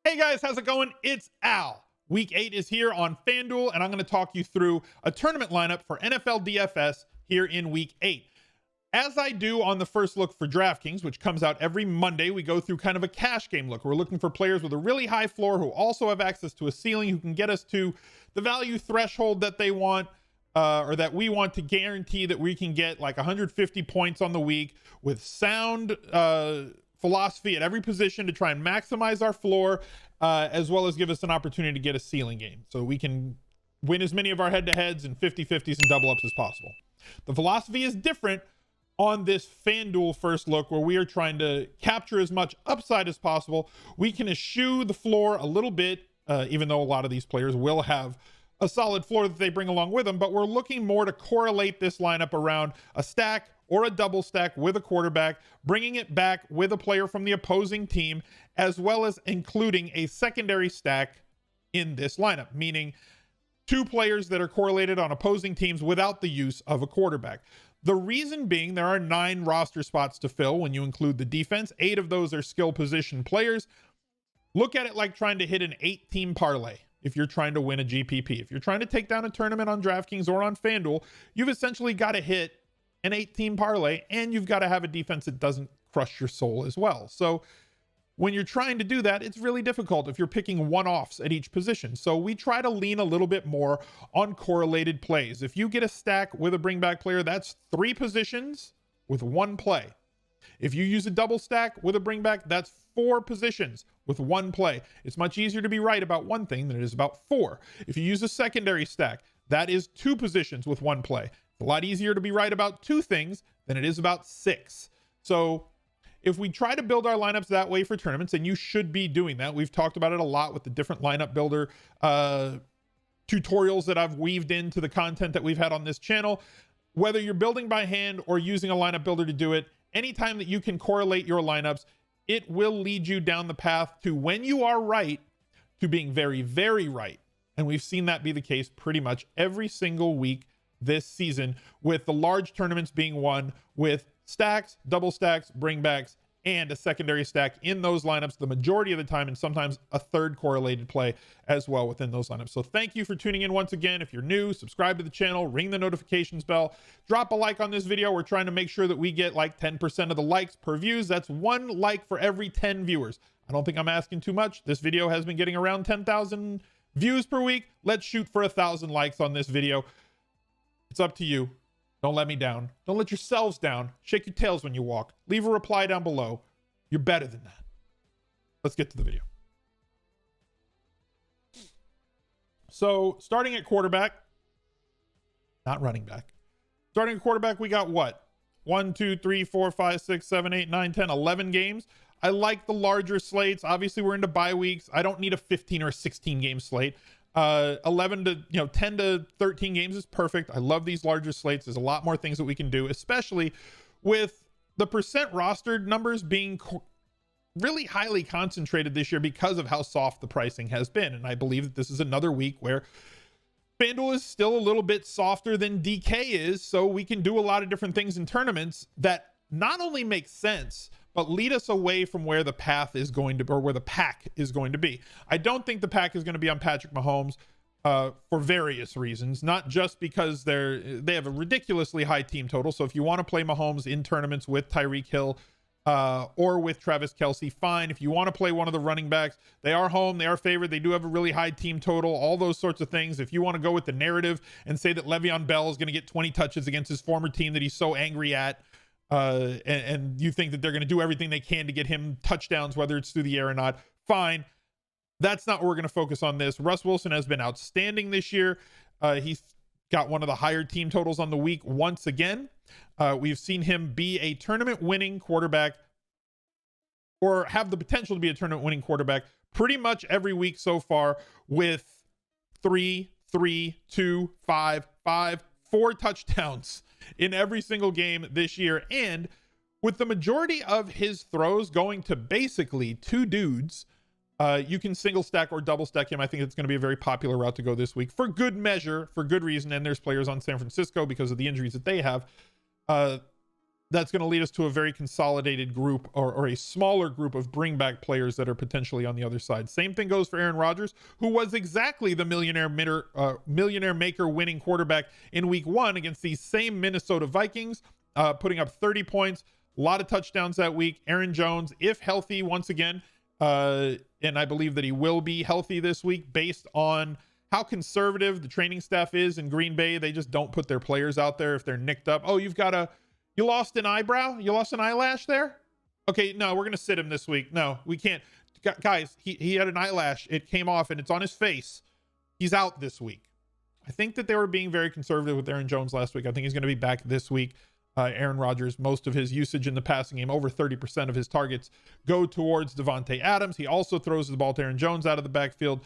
Hey guys, how's it going? It's Al. Week 8 is here on FanDuel, and I'm going to talk you through a tournament lineup for NFL DFS here in Week 8. As I do on the first look for DraftKings, which comes out every Monday, we go through kind of a cash game look. We're looking for players with a really high floor who also have access to a ceiling, who can get us to the value threshold that they want, or that we want to guarantee that we can get like 150 points on the week with sound philosophy at every position to try and maximize our floor, as well as give us an opportunity to get a ceiling game so we can win as many of our head-to-heads and 50-50s and double-ups as possible. The philosophy is different on this FanDuel first look, where we are trying to capture as much upside as possible. We can eschew the floor a little bit, even though a lot of these players will have a solid floor that they bring along with them, but we're looking more to correlate this lineup around a stack or a double stack with a quarterback, bringing it back with a player from the opposing team, as well as including a secondary stack in this lineup, meaning two players that are correlated on opposing teams without the use of a quarterback. The reason being, there are 9 roster spots to fill when you include the defense. 8 of those are skill position players. Look at it like trying to hit an 8-team parlay. If you're trying to win a GPP, if you're trying to take down a tournament on DraftKings or on FanDuel, you've essentially got to hit an 8-team parlay, and you've got to have a defense that doesn't crush your soul as well. So when you're trying to do that, it's really difficult if you're picking one-offs at each position. So we try to lean a little bit more on correlated plays. If you get a stack with a bring back player, that's 3 positions with 1 play. If you use a double stack with a bring back, that's 4 positions with 1 play. It's much easier to be right about 1 thing than it is about 4. If you use a secondary stack, that is 2 positions with 1 play. It's a lot easier to be right about 2 things than it is about 6. So if we try to build our lineups that way for tournaments, and you should be doing that, we've talked about it a lot with the different lineup builder tutorials that I've weaved into the content that we've had on this channel. Whether you're building by hand or using a lineup builder to do it, anytime that you can correlate your lineups, it will lead you down the path to, when you are right, to being very, very right. And we've seen that be the case pretty much every single week this season, with the large tournaments being won with stacks, double stacks, bringbacks, and a secondary stack in those lineups the majority of the time, and sometimes a third correlated play as well within those lineups. So thank you for tuning in once again. If you're new, subscribe to the channel, ring the notifications bell, drop a like on this video. We're trying to make sure that we get like 10% of the likes per views. That's 1 like for every 10 viewers. I don't think I'm asking too much. This video has been getting around 10,000 views per week. Let's shoot for 1,000 likes on this video. It's up to you. Don't let me down. Don't let yourselves down. Shake your tails when you walk. Leave a reply down below. You're better than that. Let's get to the video. So starting at quarterback, not running back. Starting at quarterback, we got what? 1, 2, 3, 4, 5, 6, 7, 8, 9, 10, 11 games. I like the larger slates. Obviously, we're into bye weeks. I don't need a 15 or 16 game slate. 11 to 10 to 13 games is perfect. I love these larger slates. There's a lot more things that we can do, especially with the percent rostered numbers being really highly concentrated this year because of how soft the pricing has been. And I believe that this is another week where FanDuel is still a little bit softer than DK is, so we can do a lot of different things in tournaments that not only make sense, but lead us away from where the path is going to, or where the pack is going to be. I don't think the pack is going to be on Patrick Mahomes for various reasons, not just because they have a ridiculously high team total. So if you want to play Mahomes in tournaments with Tyreek Hill or with Travis Kelce, fine. If you want to play one of the running backs, they are home, they are favored, they do have a really high team total, all those sorts of things. If you want to go with the narrative and say that Le'Veon Bell is going to get 20 touches against his former team that he's so angry at, and you think that they're going to do everything they can to get him touchdowns, whether it's through the air or not, fine. That's not what we're going to focus on this. Russ Wilson has been outstanding this year. He's got one of the higher team totals on the week once again. We've seen him be a tournament winning quarterback, or have the potential to be a tournament winning quarterback, pretty much every week so far, with 3, 2, 5, 4 touchdowns in every single game this year. And with the majority of his throws going to basically 2 dudes, you can single stack or double stack him. I think it's going to be a very popular route to go this week for good measure, for good reason. And there's players on San Francisco because of the injuries that they have. that's going to lead us to a very consolidated group or a smaller group of bring back players that are potentially on the other side. Same thing goes for Aaron Rodgers, who was exactly the millionaire maker winning quarterback in week 1 against these same Minnesota Vikings, putting up 30 points, a lot of touchdowns that week. Aaron Jones, if healthy once again, and I believe that he will be healthy this week based on how conservative the training staff is in Green Bay. They just don't put their players out there if they're nicked up. Oh, you lost an eyebrow? You lost an eyelash there? Okay, no, we're going to sit him this week. No, we can't. Guys, he had an eyelash. It came off and it's on his face. He's out this week. I think that they were being very conservative with Aaron Jones last week. I think he's going to be back this week. Aaron Rodgers, most of his usage in the passing game, over 30% of his targets go towards Devontae Adams. He also throws the ball to Aaron Jones out of the backfield.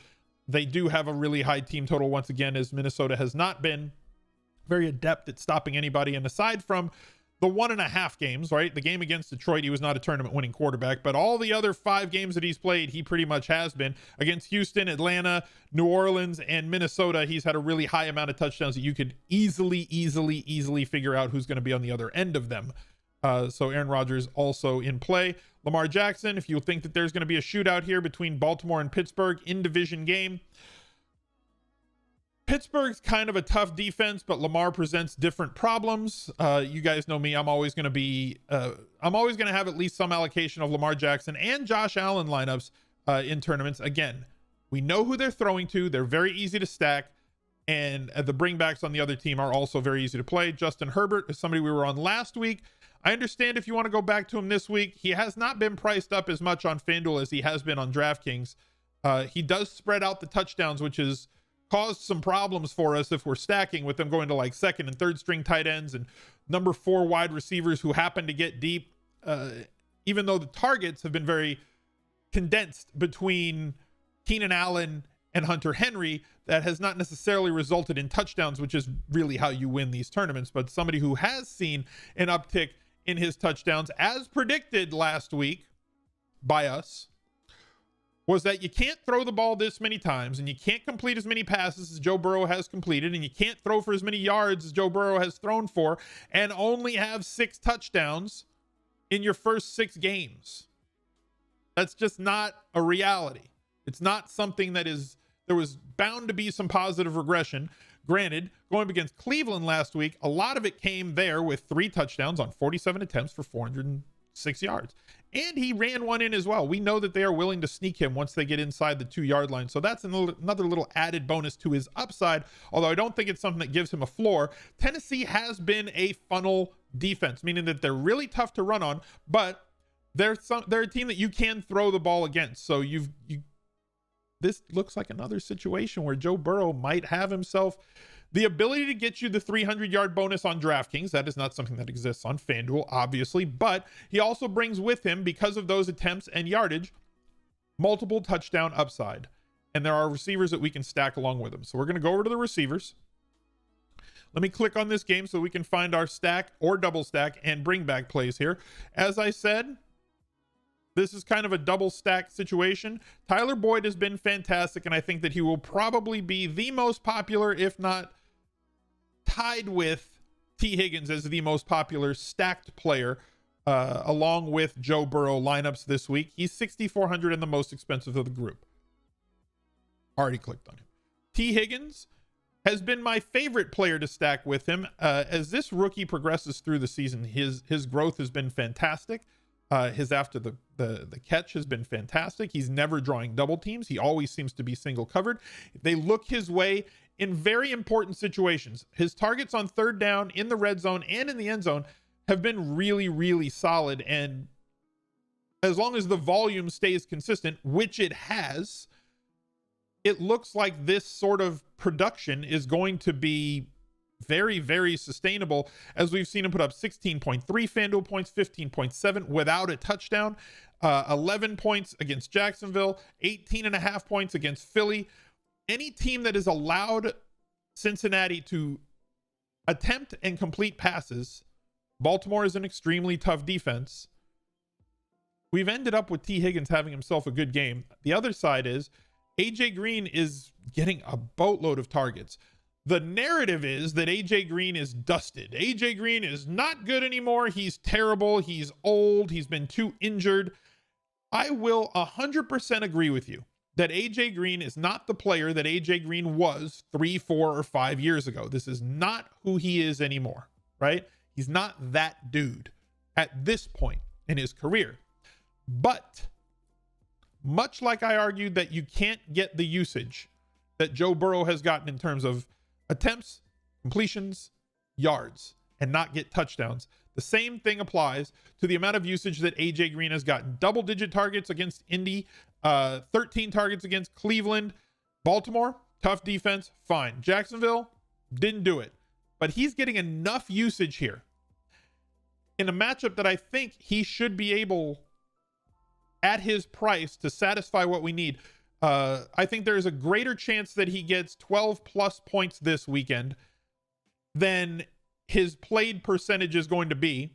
They do have a really high team total once again, as Minnesota has not been very adept at stopping anybody. And aside from the 1.5 games, right? The game against Detroit, he was not a tournament winning quarterback, but all the other 5 games that he's played, he pretty much has been. Against Houston, Atlanta, New Orleans, and Minnesota, he's had a really high amount of touchdowns that you could easily figure out who's going to be on the other end of them. So Aaron Rodgers also in play. Lamar Jackson, if you think that there's going to be a shootout here between Baltimore and Pittsburgh in division game, Pittsburgh's kind of a tough defense, but Lamar presents different problems. You guys know me. I'm always going to have at least some allocation of Lamar Jackson and Josh Allen lineups in tournaments. Again, we know who they're throwing to. They're very easy to stack. And the bringbacks on the other team are also very easy to play. Justin Herbert is somebody we were on last week. I understand if you want to go back to him this week. He has not been priced up as much on FanDuel as he has been on DraftKings. He does spread out the touchdowns, which has caused some problems for us if we're stacking with them going to like second and third string tight ends and number 4 wide receivers who happen to get deep. Even though the targets have been very condensed between Keenan Allen and Hunter Henry, that has not necessarily resulted in touchdowns, which is really how you win these tournaments. But somebody who has seen an uptick in his touchdowns, as predicted last week by us, was that you can't throw the ball this many times and you can't complete as many passes as Joe Burrow has completed, and you can't throw for as many yards as Joe Burrow has thrown for, and only have 6 touchdowns in your first 6 games. That's just not a reality. It's not something that is, there was bound to be some positive regression. Granted, going up against Cleveland last week, a lot of it came there with 3 touchdowns on 47 attempts for 406 yards. And he ran one in as well. We know that they are willing to sneak him once they get inside the 2-yard line. So that's another little added bonus to his upside, although I don't think it's something that gives him a floor. Tennessee has been a funnel defense, meaning that they're really tough to run on, but they're a team that you can throw the ball against. So this looks like another situation where Joe Burrow might have himself the ability to get you the 300-yard bonus on DraftKings. That is not something that exists on FanDuel, obviously, but he also brings with him, because of those attempts and yardage, multiple touchdown upside. And there are receivers that we can stack along with him. So we're going to go over to the receivers. Let me click on this game so we can find our stack or double stack and bring back plays here. As I said, this is kind of a double stack situation. Tyler Boyd has been fantastic, and I think that he will probably be the most popular, if not tied with T. Higgins as the most popular stacked player, along with Joe Burrow lineups this week. He's 6,400 and the most expensive of the group. Already clicked on him. T. Higgins has been my favorite player to stack with him. As this rookie progresses through the season, his growth has been fantastic. His after the catch has been fantastic. He's never drawing double teams. He always seems to be single covered. They look his way in very important situations. His targets on third down, in the red zone, and in the end zone have been really, really solid. And as long as the volume stays consistent, which it has, it looks like this sort of production is going to be very, very sustainable, as we've seen him put up 16.3 FanDuel points, 15.7 without a touchdown, 11 points against Jacksonville, 18.5 points against Philly. Any team that has allowed Cincinnati to attempt and complete passes, Baltimore is an extremely tough defense. We've ended up with T. Higgins having himself a good game. The other side is AJ Green is getting a boatload of targets. The narrative is that AJ Green is dusted. AJ Green is not good anymore. He's terrible. He's old. He's been too injured. I will 100% agree with you that AJ Green is not the player that AJ Green was 3, 4, or 5 years ago. This is not who he is anymore, right? He's not that dude at this point in his career. But much like I argued that you can't get the usage that Joe Burrow has gotten in terms of attempts, completions, yards, and not get touchdowns, the same thing applies to the amount of usage that AJ Green has gotten. Double-digit targets against Indy, 13 targets against Cleveland. Baltimore, tough defense, fine. Jacksonville, didn't do it. But he's getting enough usage here in a matchup that I think he should be able, at his price, to satisfy what we need. I think there's a greater chance that he gets 12 plus points this weekend than his played percentage is going to be.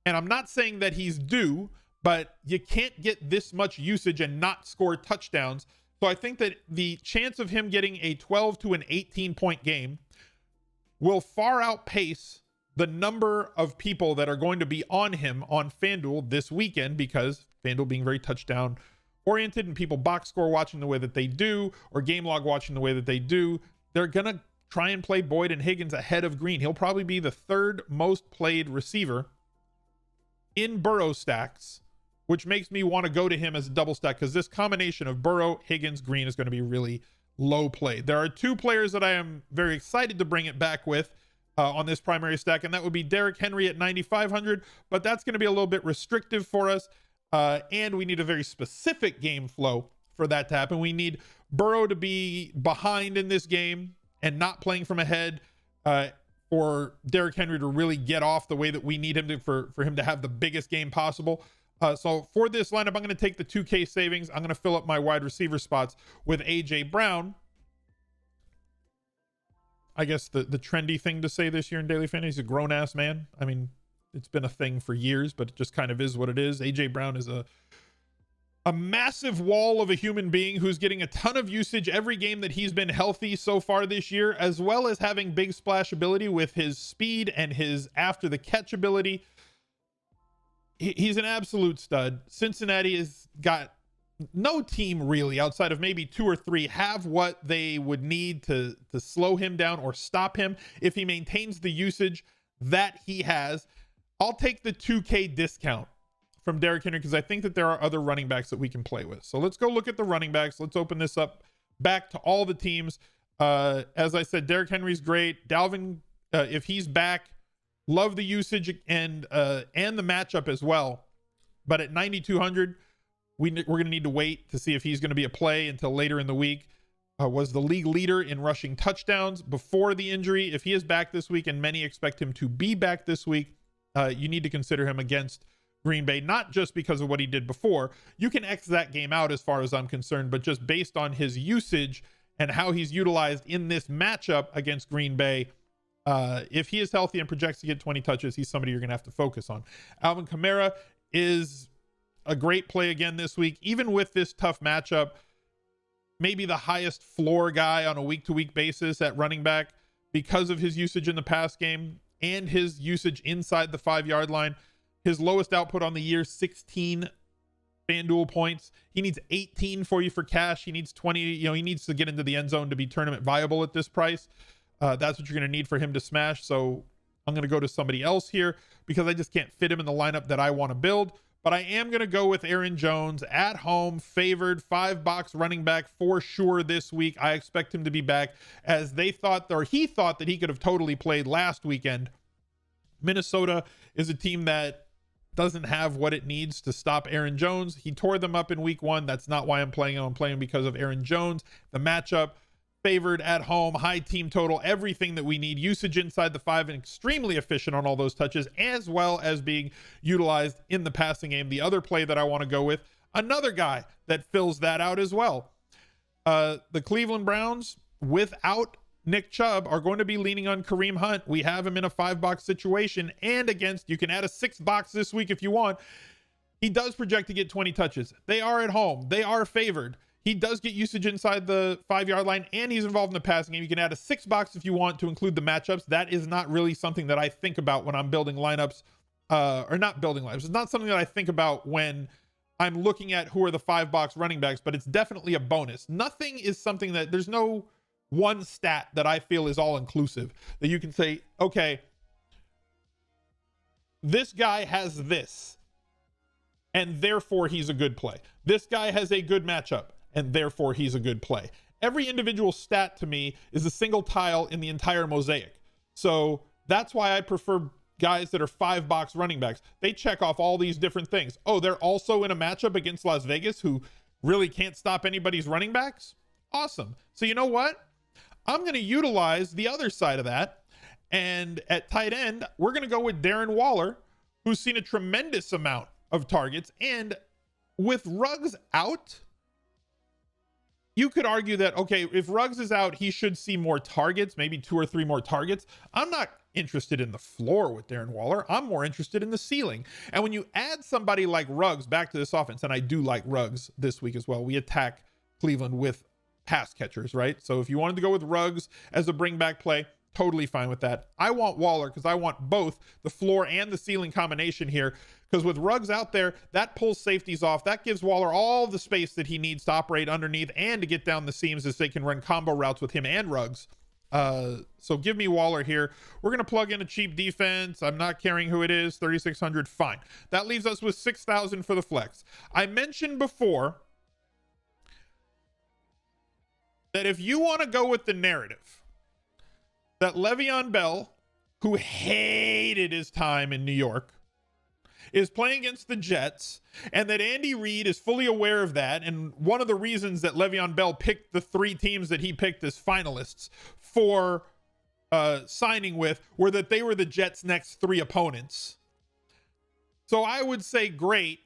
And I'm not saying that he's due, but you can't get this much usage and not score touchdowns. So I think that the chance of him getting a 12 to an 18 point game will far outpace the number of people that are going to be on him on FanDuel this weekend, because FanDuel being very touchdown oriented and people box score watching the way that they do, or game log watching the way that they do, they're going to try and play Boyd and Higgins ahead of Green. He'll probably be the third most played receiver in Burrow stacks, which makes me want to go to him as a double stack, because this combination of Burrow, Higgins, Green is going to be really low played. There are two players that I am very excited to bring it back with on this primary stack, and that would be Derrick Henry at 9,500, but that's going to be a little bit restrictive for us, and we need a very specific game flow for that to happen. We need Burrow to be behind in this game and not playing from ahead, for Derrick Henry to really get off the way that we need him to, for him to have the biggest game possible. So for this lineup, I'm going to take the 2K savings. I'm going to fill up my wide receiver spots with AJ Brown. I guess the trendy thing to say this year in Daily Fantasy, he's a grown-ass man. I mean, it's been a thing for years, but it just kind of is what it is. AJ Brown is a massive wall of a human being who's getting a ton of usage every game that he's been healthy so far this year, as well as having big splash ability with his speed and his after the catch ability. He's an absolute stud. Cincinnati has got no team really, outside of maybe 2 or 3, have what they would need to slow him down or stop him if he maintains the usage that he has. I'll take the 2K discount from Derrick Henry, because I think that there are other running backs that we can play with. So let's go look at the running backs. Let's open this up back to all the teams. As I said, Derrick Henry's great. Dalvin, if he's back, love the usage and the matchup as well. But at 9,200, we're going to need to wait to see if he's going to be a play until later in the week. Was the league leader in rushing touchdowns before the injury. If he is back this week, and many expect him to be back this week, you need to consider him against Green Bay, not just because of what he did before. You can X that game out as far as I'm concerned, but just based on his usage and how he's utilized in this matchup against Green Bay, if he is healthy and projects to get 20 touches, he's somebody you're going to have to focus on. Alvin Kamara is a great play again this week, even with this tough matchup. Maybe the highest floor guy on a week-to-week basis at running back because of his usage in the pass game and his usage inside the 5-yard line. His lowest output on the year, 16 FanDuel points. He needs 18 for you for cash. He needs 20. He needs to get into the end zone to be tournament viable at this price. That's what you're going to need for him to smash. So I'm going to go to somebody else here because I just can't fit him in the lineup that I want to build. But I am going to go with Aaron Jones at home, favored, $5 running back for sure this week. I expect him to be back, as he thought that he could have totally played last weekend. Minnesota is a team that doesn't have what it needs to stop Aaron Jones. He tore them up in week 1. That's not why I'm playing him. I'm playing because of Aaron Jones. The matchup, favored at home, high team total, everything that we need. Usage inside the 5 and extremely efficient on all those touches, as well as being utilized in the passing game. The other play that I want to go with, another guy that fills that out as well. The Cleveland Browns, without Nick Chubb, are going to be leaning on Kareem Hunt. We have him in a $5 situation, and you can add a $6 this week if you want. He does project to get 20 touches. They are at home. They are favored. he does get usage inside the 5-yard line, and he's involved in the passing game. You can add a 6 box if you want to include the matchups. That is not really something that I think about when I'm building lineups, or not building lineups. It's not something that I think about when I'm looking at who are the 5 box running backs, but it's definitely a bonus. Nothing is something that, there's no one stat that I feel is all inclusive that you can say, okay, this guy has this, and therefore he's a good play. This guy has a good matchup, and therefore he's a good play. Every individual stat to me is a single tile in the entire mosaic. So that's why I prefer guys that are 5 box running backs. They check off all these different things. Oh, they're also in a matchup against Las Vegas, who really can't stop anybody's running backs. Awesome. So you know what? I'm going to utilize the other side of that. And at tight end, we're going to go with Darren Waller, who's seen a tremendous amount of targets. And with Ruggs out, you could argue that, okay, if Ruggs is out, he should see more targets, maybe 2 or 3 more targets. I'm not interested in the floor with Darren Waller. I'm more interested in the ceiling. And when you add somebody like Ruggs back to this offense, and I do like Ruggs this week as well, we attack Cleveland with pass catchers, right? So if you wanted to go with Ruggs as a bring back play, totally fine with that. I want Waller because I want both the floor and the ceiling combination here, because with Ruggs out there, that pulls safeties off. That gives Waller all the space that he needs to operate underneath and to get down the seams as they can run combo routes with him and Ruggs. So give me Waller here. We're going to plug in a cheap defense. I'm not caring who it is. 3,600. Fine. That leaves us with 6,000 for the flex. I mentioned before that if you want to go with the narrative that Le'Veon Bell, who hated his time in New York, is playing against the Jets, and that Andy Reid is fully aware of that, and one of the reasons that Le'Veon Bell picked the 3 teams that he picked as finalists for signing with were that they were the Jets' next 3 opponents. So I would say, great,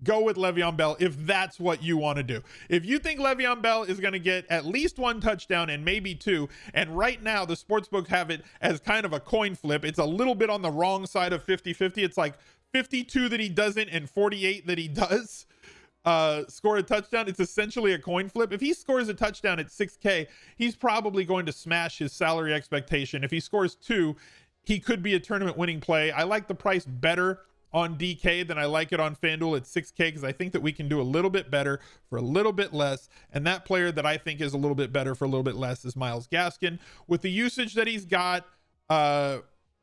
go with Le'Veon Bell if that's what you want to do. If you think Le'Veon Bell is going to get at least 1 touchdown and maybe 2, and right now the sportsbook have it as kind of a coin flip, it's a little bit on the wrong side of 50-50. It's like 52 that he doesn't and 48 that he does score a touchdown. It's essentially a coin flip. If he scores a touchdown at 6K, he's probably going to smash his salary expectation. If he scores 2, he could be a tournament winning play. I like the price better on DK than I like it on FanDuel at 6K, because I think that we can do a little bit better for a little bit less. And that player that I think is a little bit better for a little bit less is Myles Gaskin. With the usage that he's got,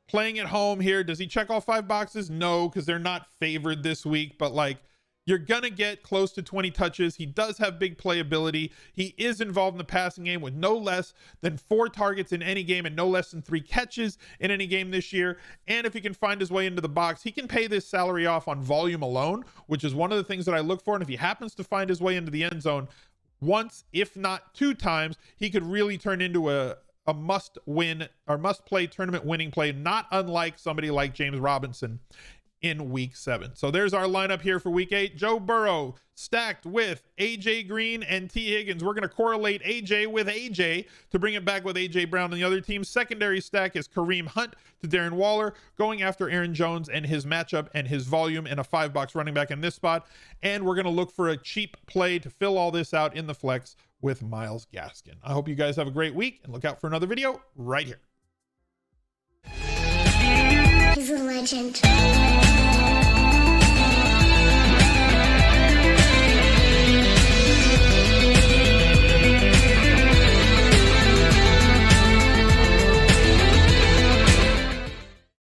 playing at home here, does he check all 5 boxes? No, because they're not favored this week, but like, you're gonna get close to 20 touches. He does have big playability. He is involved in the passing game with no less than 4 targets in any game and no less than 3 catches in any game this year. And if he can find his way into the box, he can pay this salary off on volume alone, which is one of the things that I look for. And if he happens to find his way into the end zone once, if not 2 times, he could really turn into a must win or must play tournament winning play, not unlike somebody like James Robinson in week 7. So there's our lineup here for week 8. Joe Burrow stacked with AJ Green and T Higgins. We're going to correlate AJ with AJ to bring it back with AJ Brown and the other team. Secondary stack is Kareem Hunt to Darren Waller, going after Aaron Jones and his matchup and his volume, and a 5 box running back in this spot. And we're going to look for a cheap play to fill all this out in the flex with Myles Gaskin. I hope you guys have a great week, and look out for another video right here. He's a legend.